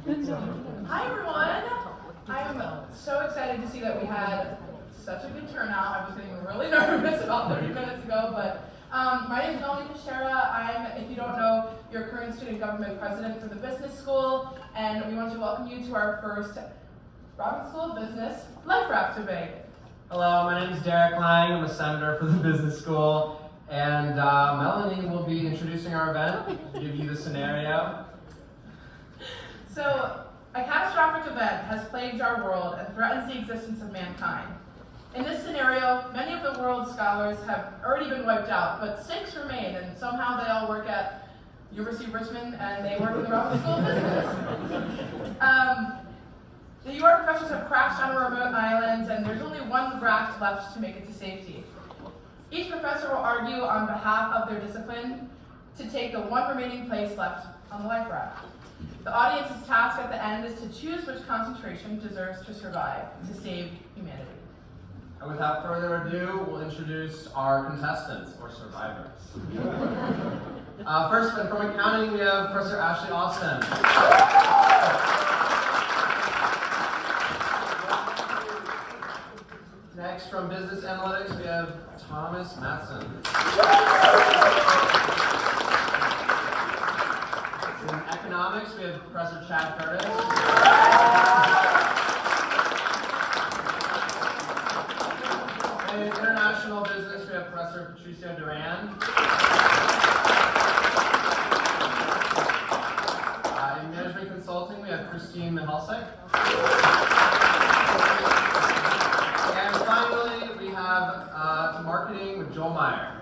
Hi everyone! I'm so excited to see that we had such a good turnout. I was getting really nervous about 30 minutes ago, but my name is Melanie Teixeira. I'm, if you don't know, your current student government president for the business school, and we want to welcome you to our first Raft School of Business Life Raft debate. Hello, my name is Derek Lang. I'm a senator for the business school, and Melanie will be introducing our event, give you the scenario. So, a catastrophic event has plagued our world and threatens the existence of mankind. In this scenario, many of the world's scholars have already been wiped out, but 6 remain, and somehow they all work at University of Richmond, and they work in the Raft School of Business. The New York professors have crashed on a remote island, and there's only one raft left to make it to safety. Each professor will argue on behalf of their discipline to take the one remaining place left on the life raft. The audience's task at the end is to choose which concentration deserves to survive to save humanity. And without further ado, we'll introduce our contestants, or survivors. First, from accounting, we have Professor Ashley Austin. Next, from business analytics, we have Thomas Matson. In economics, we have Professor Chad Curtis. In international business, we have Professor Patricio Duran. In management consulting, we have Christine Mihalsek. And finally, we have marketing with Joel Meyer.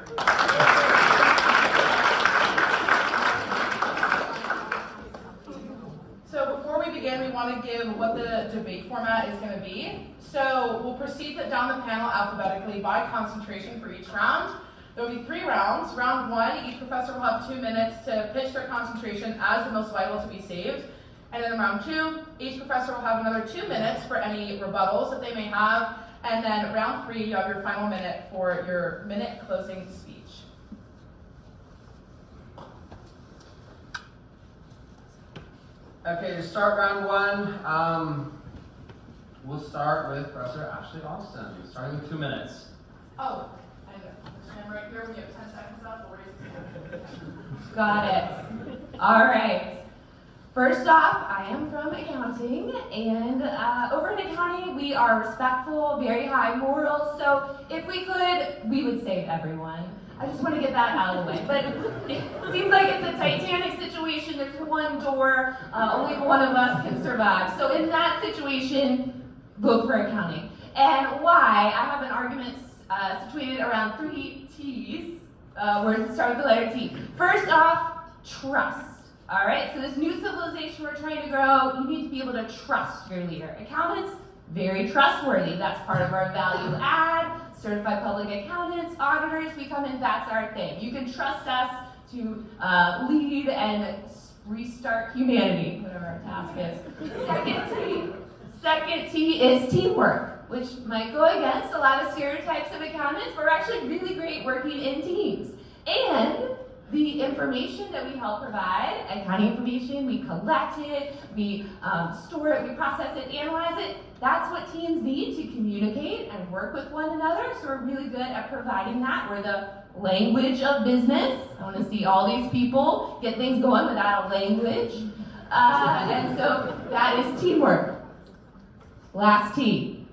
So before we begin, we want to give what the debate format is going to be. So we'll proceed down the panel alphabetically by concentration for each round. There will be 3 rounds. Round 1, each professor will have 2 minutes to pitch their concentration as the most vital to be saved. And then in round 2, each professor will have another 2 minutes for any rebuttals that they may have. And then round 3, you have your final minute for your minute closing speech. Okay, to start round 1, we'll start with Professor Ashley Austin, starting with 2 minutes. Oh, and I'm right here. We have 10 seconds left. We'll raise the hand. Got it. All right. First off, I am from accounting, and over in accounting, we are respectful, very high morals, so if we could, we would save everyone. I just want to get that out of the way. But it seems like it's a Titanic situation. There's one door, only one of us can survive. So in that situation, vote for accounting. And why? I have an argument situated around 3 T's. We're start with the letter T. First off, trust. All right, so this new civilization we're trying to grow, you need to be able to trust your leader. Accountants, very trustworthy. That's part of our value add. Certified public accountants, auditors, we come in, that's our thing. You can trust us to lead and restart humanity, whatever our task is. Second T is teamwork, which might go against a lot of stereotypes of accountants. We're actually really great working in teams. And the information that we help provide, accounting information, we collect it, we store it, we process it, analyze it. That's what teams need to communicate and work with one another. So we're really good at providing that. We're the language of business. I want to see all these people get things going without a language. And so that is teamwork. Last T.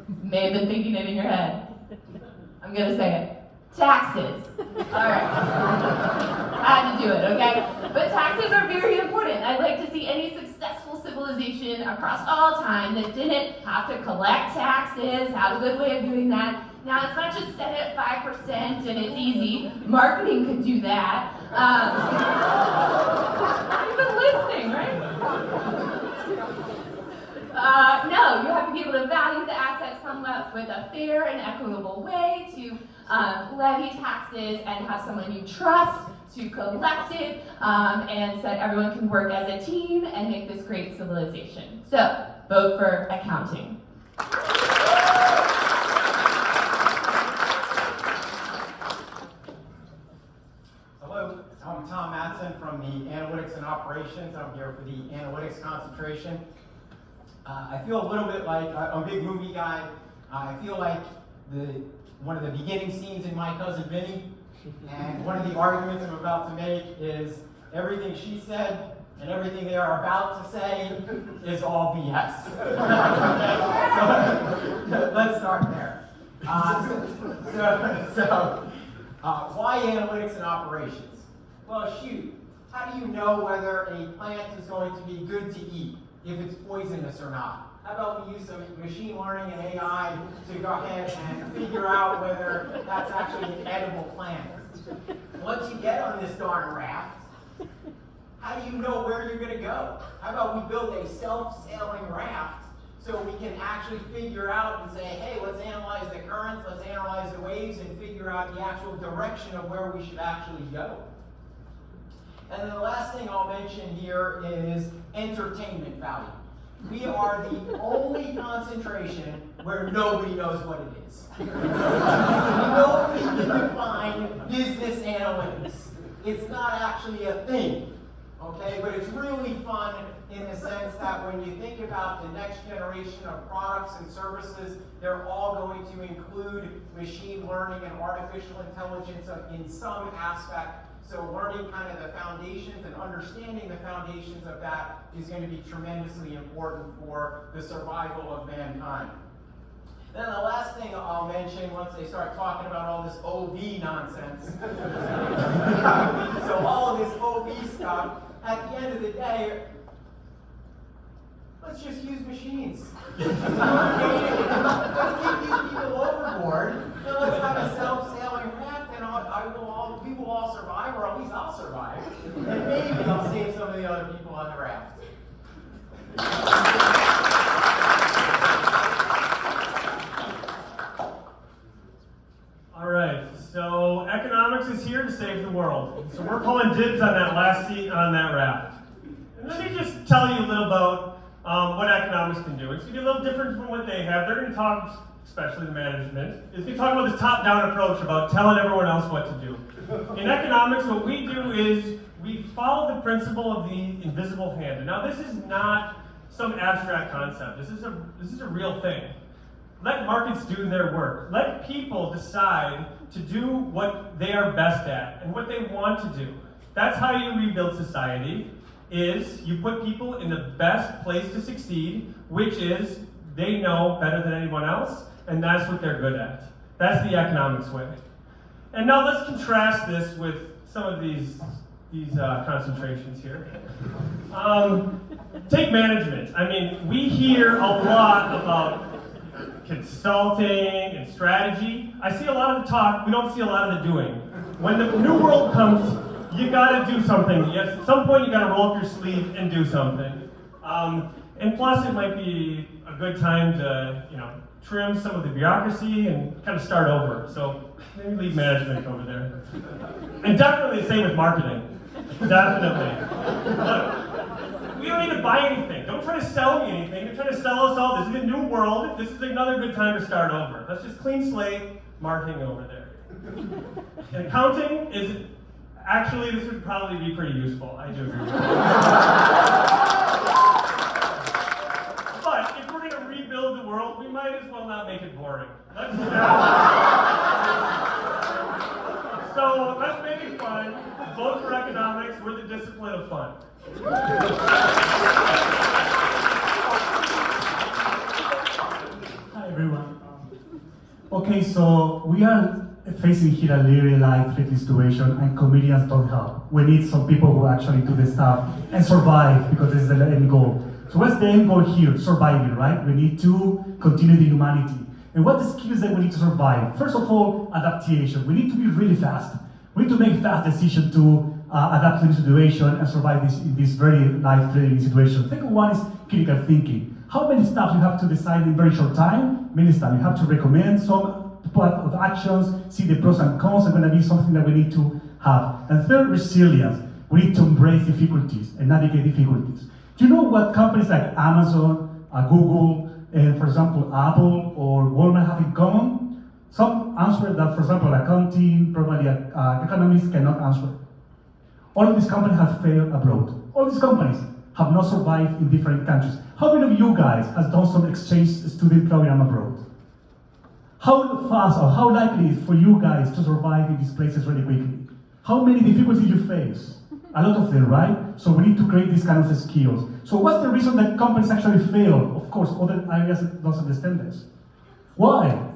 You may have been thinking it in your head. I'm going to say it. Taxes. All right. I had to do it, okay? But taxes are very important. I'd like to see any successful civilization across all time that didn't have to collect taxes, have a good way of doing that. Now, it's not just set at 5% and it's easy. Marketing could do that. You've been listening, right? No, you have to be able to value the assets, come up with a fair and equitable way to levy taxes and have someone you trust to collect it, and so that everyone can work as a team and make this great civilization. So, vote for accounting. Hello, I'm Tom Matson from the Analytics and Operations operations. I'm here for the analytics concentration. I feel a little bit like, I'm a big movie guy. I feel like one of the beginning scenes in My Cousin Vinny, and one of the arguments I'm about to make is everything she said and everything they are about to say is all BS. So let's start there. Why analytics and operations? Well, shoot, how do you know whether a plant is going to be good to eat, if it's poisonous or not? How about we use some machine learning and AI to go ahead and figure out whether that's actually an edible plant? Once you get on this darn raft, how do you know where you're going to go? How about we build a self-sailing raft so we can actually figure out and say, hey, let's analyze the currents, let's analyze the waves, and figure out the actual direction of where we should actually go. And then the last thing I'll mention here is entertainment value. We are the only concentration where nobody knows what it is. Nobody can define business analytics. It's not actually a thing, okay? But it's really fun in the sense that when you think about the next generation of products and services, they're all going to include machine learning and artificial intelligence in some aspect. So learning kind of the foundations and understanding the foundations of that is going to be tremendously important for the survival of mankind. Then the last thing I'll mention, once they start talking about all this OB nonsense, so all of this OB stuff, at the end of the day, let's just use machines. Let's keep these people overboard, and let's have a self-sailing raft, and we will all survive, or at least I'll survive. And maybe I'll save some of the other people on the raft. All right, so economics is here to save the world. So we're calling dibs on that last seat on that raft. And let me just tell you a little about what economics can do. It's going to be a little different from what they have. They're going to talk, especially the management, is going to talk about this top-down approach about telling everyone else what to do. In economics, what we do is we follow the principle of the invisible hand. And now this is not some abstract concept. This is a real thing. Let markets do their work. Let people decide to do what they are best at and what they want to do. That's how you rebuild society, is you put people in the best place to succeed, which is they know better than anyone else, and that's what they're good at. That's the economics way. And now let's contrast this with some of these concentrations here. Take management. I mean, we hear a lot about consulting and strategy. I see a lot of the talk, we don't see a lot of the doing. When the new world comes, you gotta do something. Yes, at some point you gotta roll up your sleeve and do something. And plus it might be a good time to, trim some of the bureaucracy and kind of start over. So maybe leave management over there. And definitely the same with marketing. Definitely. Look, we don't need to buy anything. Don't try to sell me anything. They're trying to sell us all. This is a new world. This is another good time to start over. Let's just clean slate, marketing over there. And accounting is, actually, this would probably be pretty useful. I do agree with that. But if we're going to rebuild the world, we might as well not make it boring. Let's do that. So let's make it fun. Vote for economics. We're the discipline of fun. Hi everyone. Okay, so we are facing here a really life-threatening situation, and comedians don't help. We need some people who actually do the stuff and survive, because this is the end goal. So what's the end goal here? Surviving, right? We need to continue the humanity. And what the skills that we need to survive? First of all, adaptation. We need to be really fast. We need to make fast decisions to adapt to the situation and survive this very life-threatening situation. Second one is critical thinking. How many stuff you have to decide in very short time? Many stuff. You have to recommend some part of actions, see the pros and cons are going to be something that we need to have. And third, resilience. We need to embrace difficulties and navigate difficulties. Do you know what companies like Amazon, Google, and for example, Apple or Walmart have in common? Some answer that, for example, accounting, probably economists cannot answer. All of these companies have failed abroad. All these companies have not survived in different countries. How many of you guys has done some exchange student program abroad? How fast or how likely is for you guys to survive in these places really quickly? How many difficulties you face? A lot of them, right? So we need to create these kind of skills. So what's the reason that companies actually fail? Of course, other areas don't understand this. Why?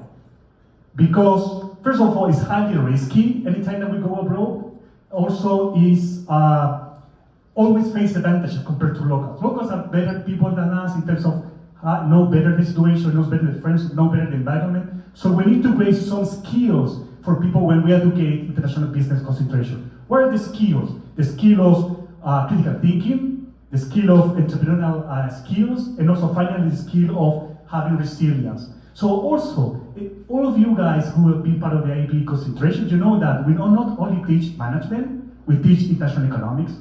Because, first of all, it's highly risky anytime that we go abroad. Also, is always face advantage compared to locals. Locals are better people than us in terms of know better the situation, knows better the friends, know better the environment. So we need to create some skills for people when we educate international business concentration. What are the skills? The skill of critical thinking, the skill of entrepreneurial skills, and also finally the skill of having resilience. So also, all of you guys who have been part of the IB concentration, you know that we not only teach management, we teach international economics,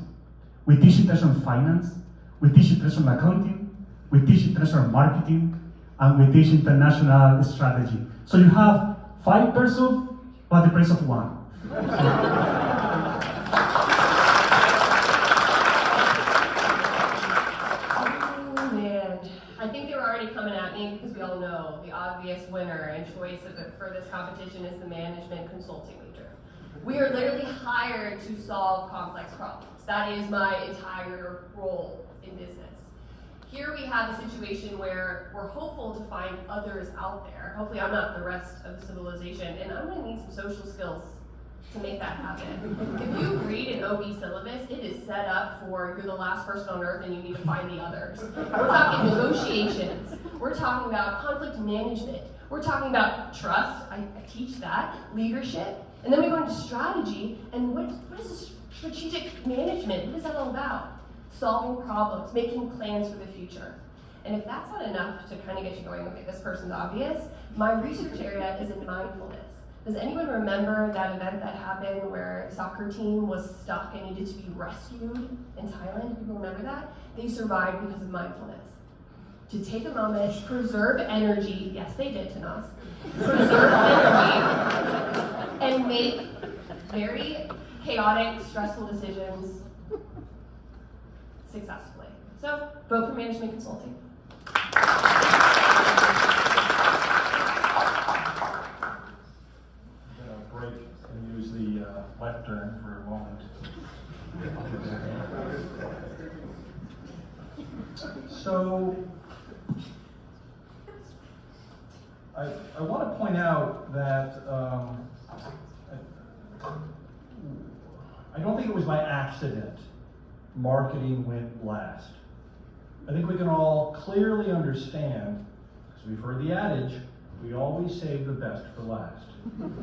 we teach international finance, we teach international accounting, we teach international marketing, and we teach international strategy. So you have 5 persons, but the price of 1. I think they were already coming at me because we all know the obvious winner and choice for this competition is the management consulting major. We are literally hired to solve complex problems. That is my entire role in business. Here we have a situation where we're hopeful to find others out there. Hopefully I'm not the rest of the civilization, and I'm gonna need some social skills to make that happen. If you read an OB syllabus, it is set up for you're the last person on earth and you need to find the others. We're talking negotiations. We're talking about conflict management. We're talking about trust, I teach that, leadership, and then we go into strategy, and what is strategic management? What is that all about? Solving problems, making plans for the future. And if that's not enough to kind of get you going, okay, this person's obvious, my research area is in mindfulness. Does anyone remember that event that happened where the soccer team was stuck and needed to be rescued in Thailand? Do people remember that? They survived because of mindfulness. To take a moment, preserve energy, yes they did to us, preserve energy, and make very chaotic, stressful decisions successfully. So, vote for management consulting. Break and use the left turn for a moment. So, I want to point out that I don't think it was by accident marketing went last. I think we can all clearly understand, because we've heard the adage, we always save the best for last.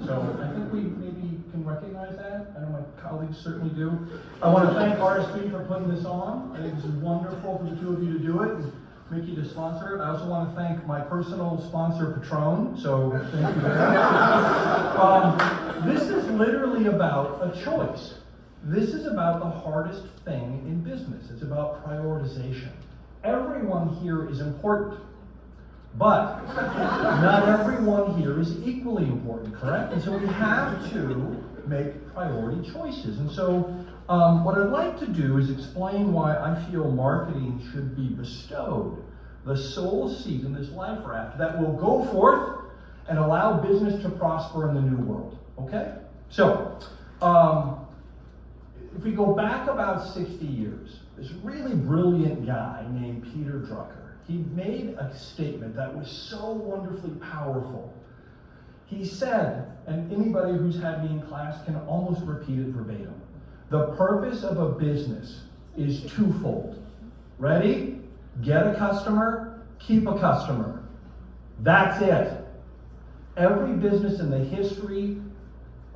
So I think we maybe can recognize that. I know my colleagues certainly do. I want to thank RSP for putting this on. I think this is wonderful for the two of you to do it, and Mickey to sponsor it. I also want to thank my personal sponsor, Patron. So thank you very much. This is literally about a choice. This is about the hardest thing in business. It's about prioritization. Everyone here is important. But not everyone here is equally important, correct? And so we have to make priority choices. And so what I'd like to do is explain why I feel marketing should be bestowed the sole seat in this life raft that will go forth and allow business to prosper in the new world, okay? So, if we go back about 60 years, this really brilliant guy named Peter Drucker, he made a statement that was so wonderfully powerful. He said, and anybody who's had me in class can almost repeat it verbatim, the purpose of a business is twofold. Ready? Get a customer, keep a customer. That's it. Every business in the history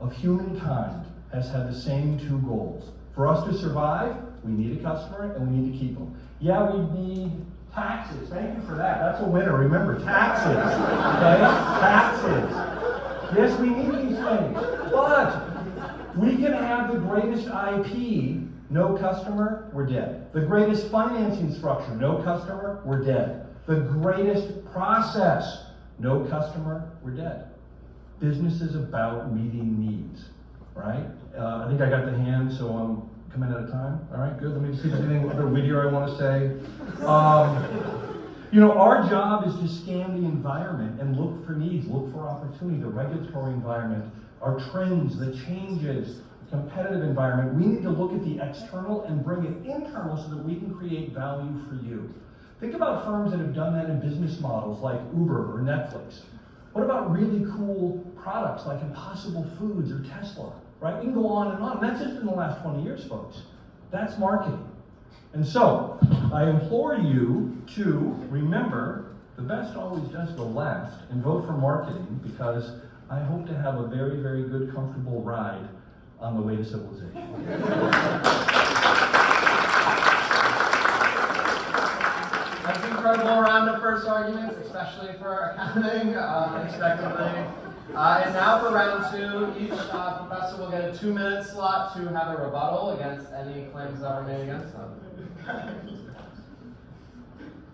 of humankind has had the same two goals. For us to survive, we need a customer and we need to keep them. Yeah, we need taxes. Thank you for that. That's a winner. Remember, taxes. Okay? Taxes. Yes, we need these things. But we can have the greatest IP, no customer, we're dead. The greatest financing structure, no customer, we're dead. The greatest process, no customer, we're dead. Business is about meeting needs, right? I think I got the hand, so come in at a time? All right, good. Let me see if there's anything other wittier I want to say. Our job is to scan the environment and look for needs, look for opportunity, the regulatory environment, our trends, the changes, the competitive environment. We need to look at the external and bring it internal so that we can create value for you. Think about firms that have done that in business models like Uber or Netflix. What about really cool products like Impossible Foods or Tesla, right? We can go on. And that's just in the last 20 years, folks. That's marketing. And so, I implore you to remember the best always does go last and vote for marketing, because I hope to have a very, very good, comfortable ride on the way to civilization. That's an incredible round of first arguments, especially for accounting, unexpectedly. And now for round two, each professor will get a 2-minute slot to have a rebuttal against any claims that were made against them.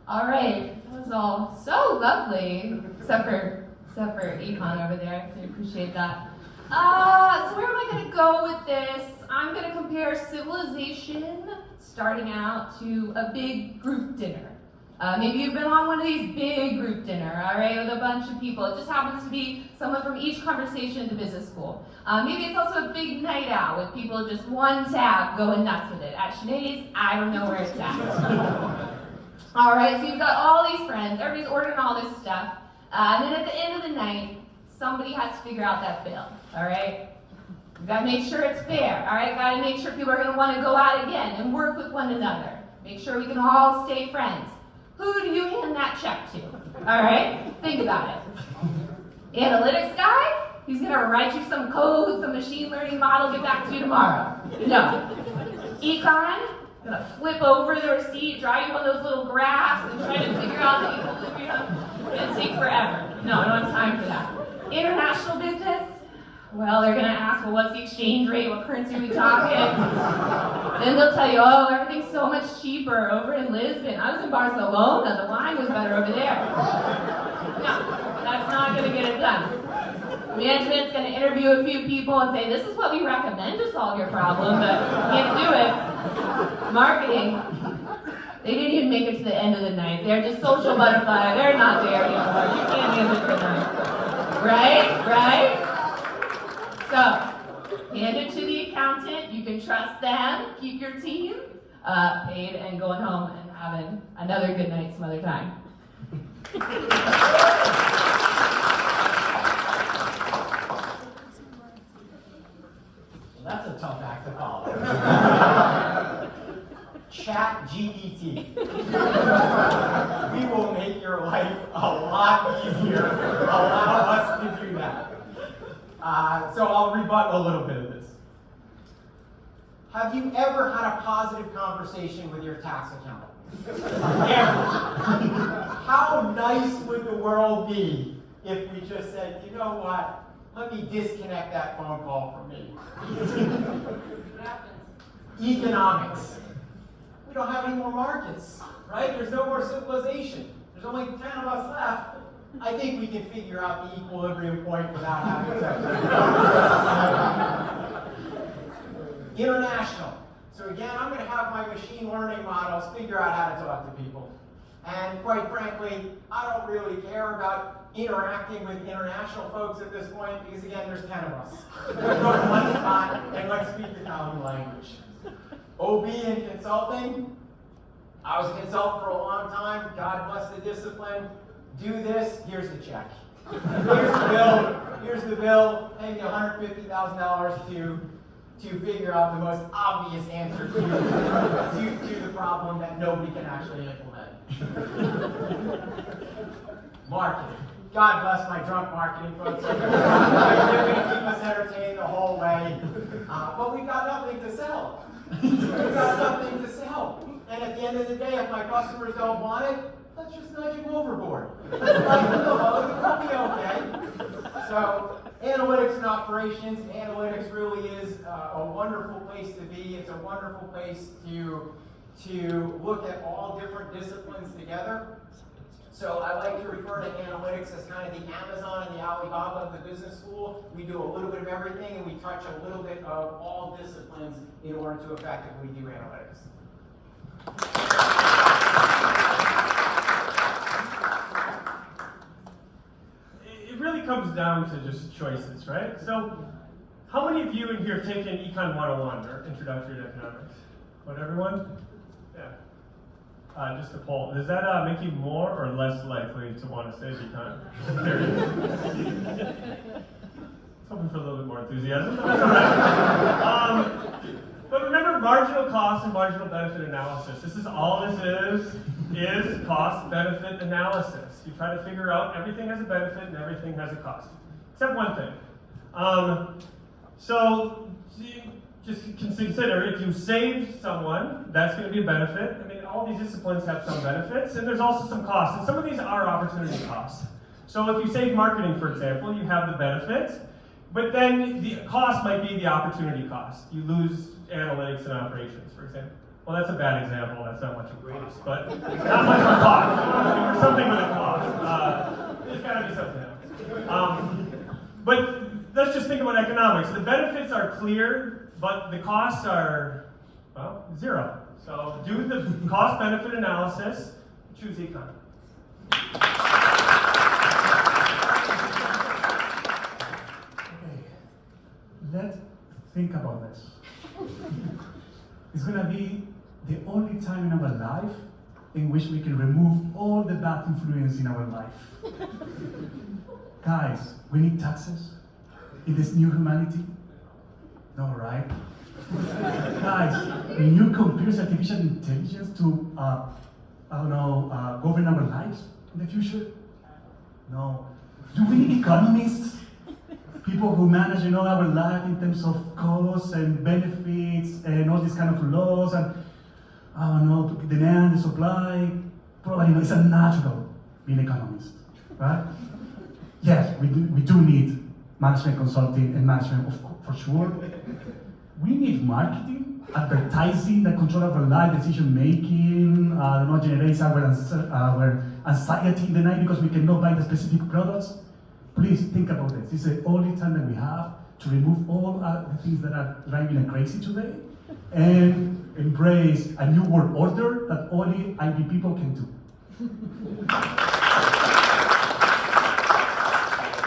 All right, that was all so lovely, except for Econ over there. I appreciate that. So where am I going to go with this? I'm going to compare civilization starting out to a big group dinner. Maybe you've been on one of these big group dinner, all right, with a bunch of people. It just happens to be someone from each conversation at the business school. Maybe it's also a big night out with people just one tab going nuts with it. At Sinead's, I don't know where it's at. All right, so you've got all these friends, everybody's ordering all this stuff, and then at the end of the night, somebody has to figure out that bill, all right? You've got to make sure it's fair, all right? Got to make sure people are going to want to go out again and work with one another. Make sure we can all stay friends. Who do you hand that check to? All right? Think about it. Analytics guy? He's going to write you some code, some machine learning model, get back to you tomorrow. No. Econ? Going to flip over the receipt, draw you one of those little graphs, and try to figure out the equilibrium. It's going to take forever. No, I don't have time for that. International business? Well, they're going to ask, well, what's the exchange rate? What currency are we talking? Then they'll tell you, oh, everything's so much cheaper over in Lisbon. I was in Barcelona. The wine was better over there. No, that's not going to get it done. Management's going to interview a few people and say, this is what we recommend to solve your problem, but can't do it. Marketing, they didn't even make it to the end of the night. They're just social butterfly. They're not there anymore. You can't handle it tonight. Right? So, hand it to the accountant. You can trust them. Keep your team paid and going home and having another good night some other time. Well, that's a tough act to follow. Chat GPT. We will make your life a lot easier. Allow us to do that. So I'll rebut a little bit of this. Have you ever had a positive conversation with your tax accountant? Ever? How nice would the world be if we just said, you know what, let me disconnect that phone call from me. Economics. We don't have any more markets, right? There's no more civilization. There's only 10 of us left. I think we can figure out the equilibrium point without having to. International. So again, I'm going to have my machine learning models figure out how to talk to people. And quite frankly, I don't really care about interacting with international folks at this point because again, there's 10 of us. Let's go to one spot and let's speak the common language. OB in consulting. I was a consultant for a long time. God bless the discipline. Do this, here's the check. Here's the bill, pay me $150,000 to figure out the most obvious answer to the problem that nobody can actually implement. Marketing. God bless my drunk marketing folks. They're going to keep us entertained the whole way. But we've got nothing to sell. We've got nothing to sell. And at the end of the day, if my customers don't want it, let's just nudge them overboard. Let's let them know, it'll be okay. So, analytics and operations. Analytics really is a wonderful place to be. It's a wonderful place to look at all different disciplines together. So I like to refer to analytics as kind of the Amazon and the Alibaba of the business school. We do a little bit of everything, and we touch a little bit of all disciplines in order to effectively do analytics. It really comes down to just choices, right? So, how many of you in here have taken Econ 101 or Introductory to Economics? What, everyone? Yeah. Just a poll. Does that make you more or less likely to want to save econ? Hoping for a little bit more enthusiasm, but that's all right. But remember marginal cost and marginal benefit analysis. This is all this is cost-benefit analysis. You try to figure out everything has a benefit and everything has a cost. Except one thing. So just consider if you save someone, that's going to be a benefit. I mean, all these disciplines have some benefits, and there's also some costs. And some of these are opportunity costs. So if you save marketing, for example, you have the benefit, but then the cost might be the opportunity cost. You lose analytics and operations, for example. Well, that's a bad example. That's not much of a cost, but not much of a cost. Or something with a cost. There's got to be something else. But let's just think about economics. The benefits are clear, but the costs are, well, zero. So do the cost-benefit analysis, choose econ. Okay, let's think about this. It's gonna be the only time in our life in which we can remove all the bad influence in our life. Guys, we need taxes in this new humanity? No, right? Guys, we need computers, artificial intelligence to, govern our lives in the future? No. Do we need economists? People who manage, our life in terms of costs and benefits and all these kind of laws and, demand and supply. Probably it's unnatural being an economist, right? Yes, we do need management consulting and management, for sure. We need marketing, advertising that control our life, decision making, generates our anxiety in the night because we cannot buy the specific products. Please think about this. It's the only time that we have to remove all the things that are driving us crazy today and embrace a new world order that only IB people can do.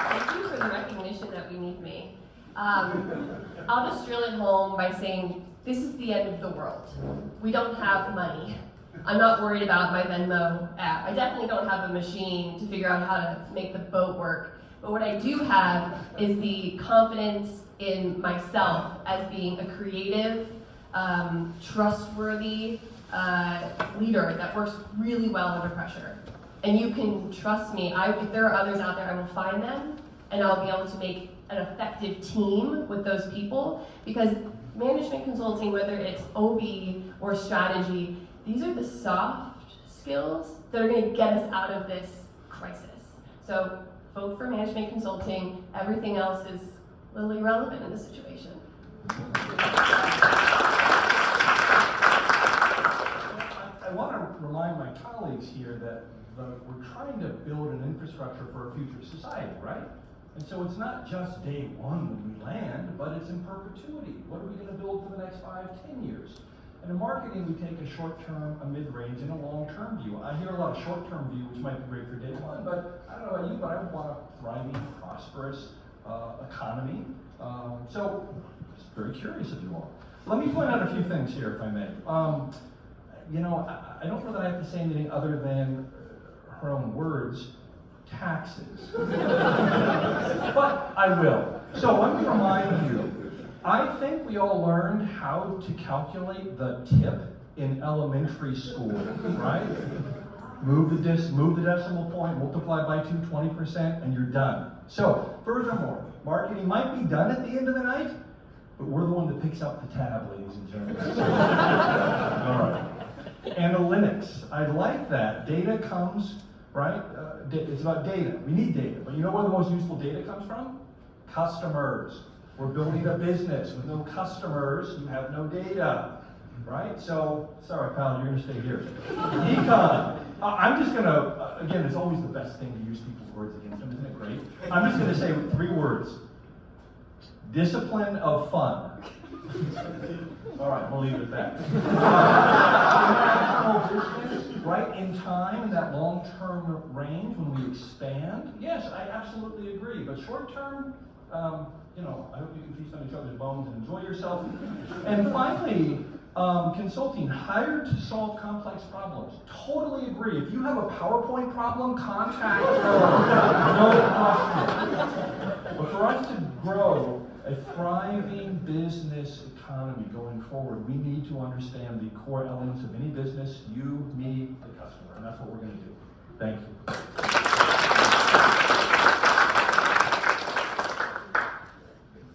Thank you for the recognition that we need me. I'll just drill it home by saying this is the end of the world. We don't have money. I'm not worried about my Venmo app. I definitely don't have a machine to figure out how to make the boat work. But what I do have is the confidence in myself as being a creative, trustworthy leader that works really well under pressure. And you can trust me, if there are others out there, I will find them and I'll be able to make an effective team with those people, because management consulting, whether it's OB or strategy, these are the soft skills that are going to get us out of this crisis. So vote for management consulting. Everything else is a little irrelevant in this situation. I want to remind my colleagues here that we're trying to build an infrastructure for a future society, right? And so it's not just day one when we land, but it's in perpetuity. What are we going to build for the next 5, 10 years? And in marketing, we take a short-term, a mid-range, and a long-term view. I hear a lot of short-term view, which might be great for day one, but I don't know about you, but I want a thriving, prosperous economy. So, just very curious of you all. Let me point out a few things here, if I may. I don't know that I have to say anything other than her own words, taxes. But I will. So let me remind you, I think we all learned how to calculate the tip in elementary school, right? Move the decimal point, multiply by 2, 20%, and you're done. So, furthermore, marketing might be done at the end of the night, but we're the one that picks up the tab, ladies and gentlemen. All right. Analytics, I like that. Data comes, right? It's about data. We need data. But you know where the most useful data comes from? Customers. We're building a business. With no customers, you have no data, right? So, sorry, pal, you're going to stay here. Econ. I'm just going to again, it's always the best thing to use people's words against them, isn't it great? I'm just gonna say 3 words. Discipline of fun. All right, we'll leave it at that. International business, right in time, in that long-term range, when we expand, yes, I absolutely agree. But short-term, you know, I hope you can feast on each other's bones and enjoy yourself. And finally, consulting, hired to solve complex problems. Totally agree. If you have a PowerPoint problem, contact no question. But for us to grow a thriving business economy going forward, we need to understand the core elements of any business, you, me, the customer, and that's what we're going to do. Thank you.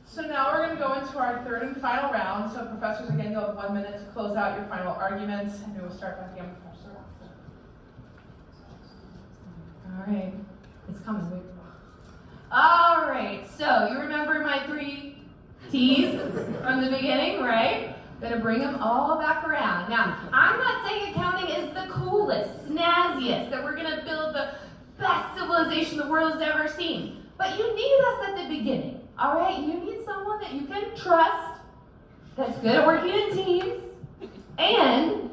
So now we're going to go into our third and final round. So professors, again, you'll have 1 minute to close out your final arguments, and we will start back again with Professor Raft. All right, it's coming. Wait. All right, so you remember my 3 T's from the beginning, right? Gonna bring them all back around. Now, I'm not saying accounting is the coolest, snazziest, that we're gonna build the best civilization the world has ever seen. But you need us at the beginning, all right? You need someone that you can trust, that's good at working in teams, and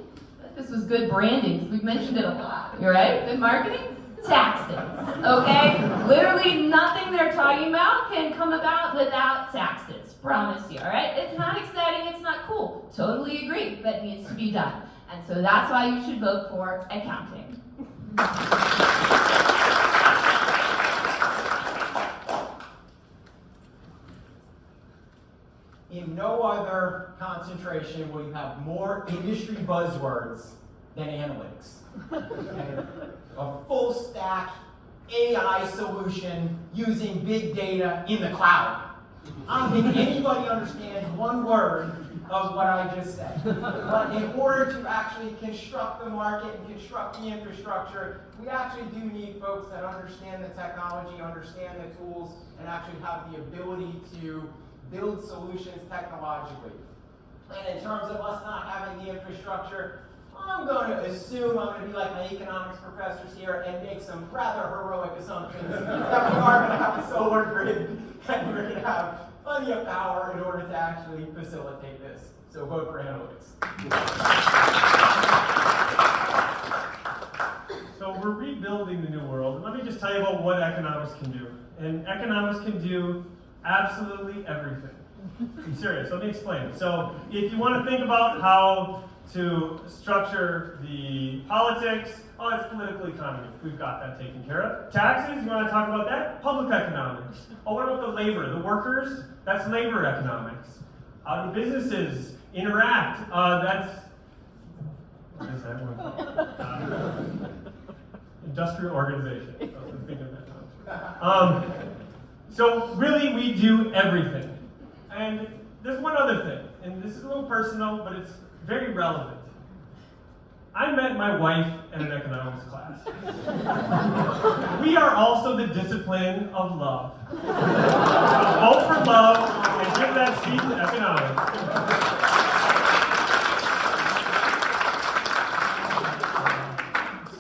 this was good branding, because we've mentioned it a lot, you right? Good marketing? Taxes, okay? Literally nothing they're talking about can come about without taxes, promise you, all right? It's not exciting, it's not cool, totally agree, but it needs to be done. And so that's why you should vote for accounting. In no other concentration will you have more industry buzzwords than analytics. Okay? A full stack AI solution using big data in the cloud. I don't think anybody understands 1 word of what I just said. But in order to actually construct the market and construct the infrastructure, we actually do need folks that understand the technology, understand the tools, and actually have the ability to build solutions technologically. And in terms of us not having the infrastructure, I'm going to assume I'm going to be like my economics professors here and make some rather heroic assumptions that we are going to have a solar grid and we're going to have plenty of power in order to actually facilitate this. So vote for analytics. So we're rebuilding the new world. And let me just tell you about what economics can do. And economics can do absolutely everything. I'm serious, let me explain. So if you want to think about how to structure the politics, oh, it's political economy. We've got that taken care of. Taxes, you want to talk about that? Public economics. Oh, what about the labor, the workers? That's labor economics. How do businesses interact? That's, what is that one? Industrial organization. I was thinking of that. So really, we do everything. And there's one other thing, and this is a little personal, but it's very relevant. I met my wife in an economics class. We are also the discipline of love. So vote for love and give that seat to economics.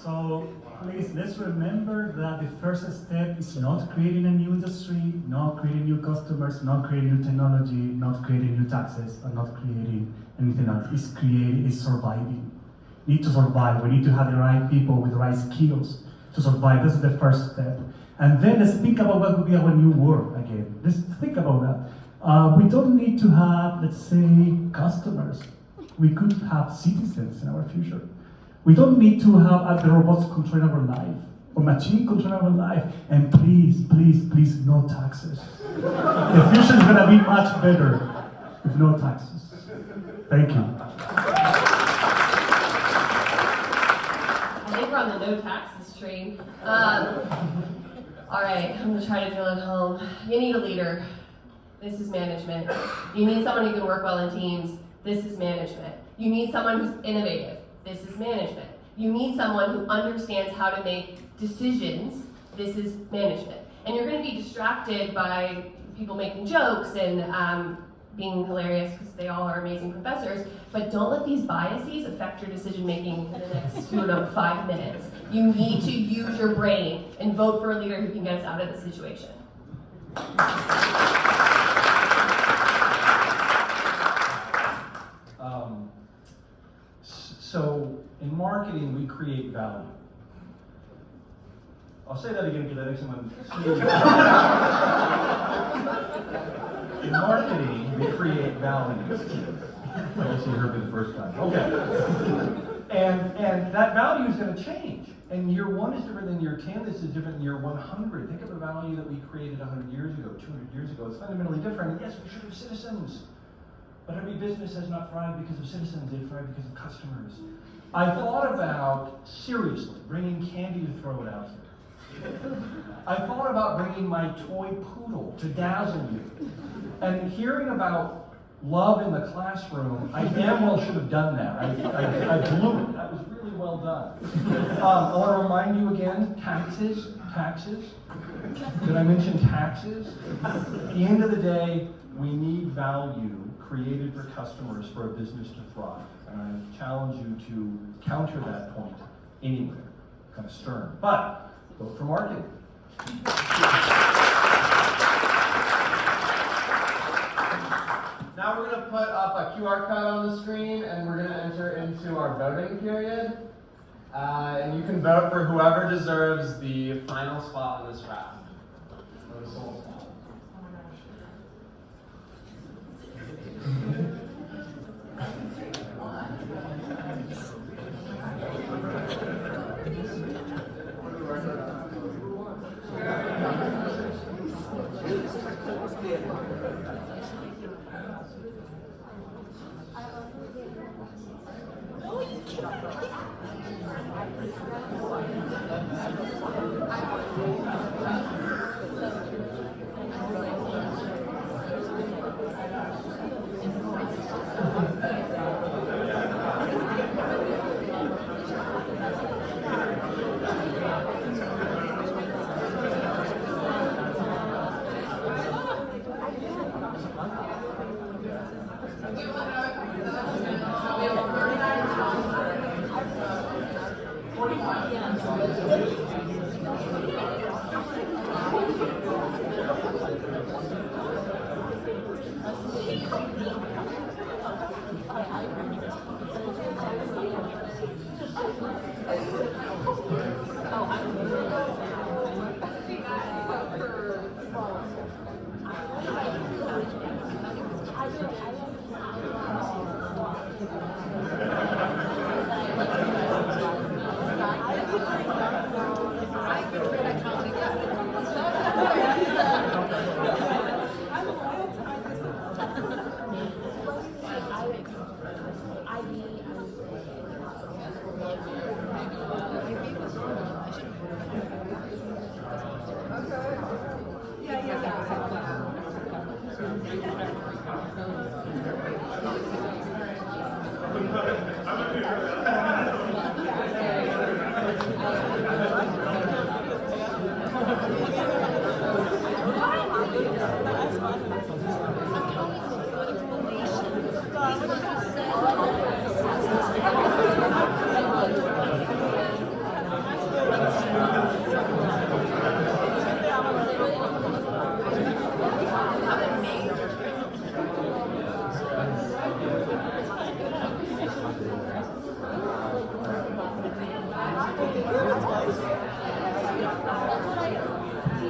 So please, let's remember that the first step is not creating a new industry, not creating new customers, not creating new technology, not creating new taxes, and not creating anything else. It's surviving. We need to survive. We need to have the right people with the right skills to survive. This is the first step. And then let's think about what would be our new world again. Let's think about that. We don't need to have, let's say, customers. We could have citizens in our future. We don't need to have the robots control our life or machine control our life. And please, please, please, no taxes. The future is going to be much better with no taxes. Thank you. I think we're on the no taxes train. All right, I'm gonna try to drill it home. You need a leader. This is management. You need someone who can work well in teams. This is management. You need someone who's innovative. This is management. You need someone who understands how to make decisions. This is management. And you're gonna be distracted by people making jokes and being hilarious because they all are amazing professors, but don't let these biases affect your decision making in the next 5 minutes. You need to use your brain and vote for a leader who can get us out of the situation. So in marketing, we create value. I'll say that again because I think someone. In marketing, we create value. I guess you heard me the first time. Okay. And that value is going to change. And year 1 is different than year 10. This is different than year 100. Think of the value that we created 100 years ago, 200 years ago. It's fundamentally different. And yes, we should have citizens. But every business has not thrived because of citizens, they thrive because of customers. I thought about, seriously, bringing candy to throw it out here. I thought about bringing my toy poodle to dazzle you. And hearing about love in the classroom, I damn well should have done that. I blew it. That was really well done. I want to remind you again, taxes. Did I mention taxes? At the end of the day, we need value created for customers for a business to thrive. And I challenge you to counter that point anywhere. Kind of stern. But vote for marketing. Now we're going to put up a QR code on the screen, and we're going to enter into our voting period. And you can vote for whoever deserves the final spot in this round. Or the sole spot.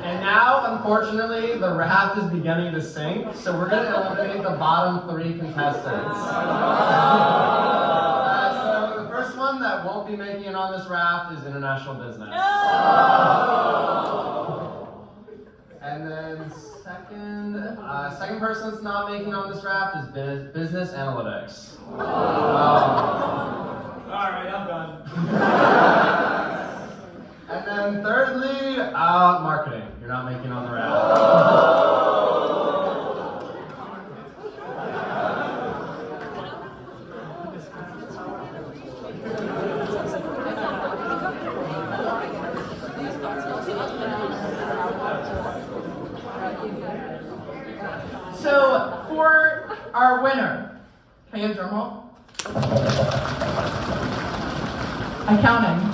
And now, unfortunately, the raft is beginning to sink, so we're going to eliminate the bottom 3 contestants. So the first one that won't be making it on this raft is international business. And then second person that's not making on this raft is business analytics. All right, I'm done. And then thirdly, marketing. You're not making on the raft. So for our winner. Can I get a drum roll? Accounting.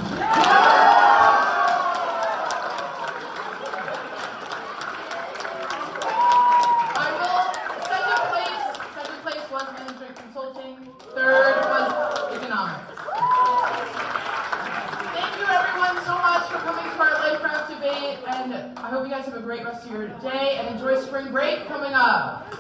Second place was management consulting. Third was economics. Thank you everyone so much for coming to our Life Raft debate, and I hope you guys have a great rest of your day and enjoy spring break coming up.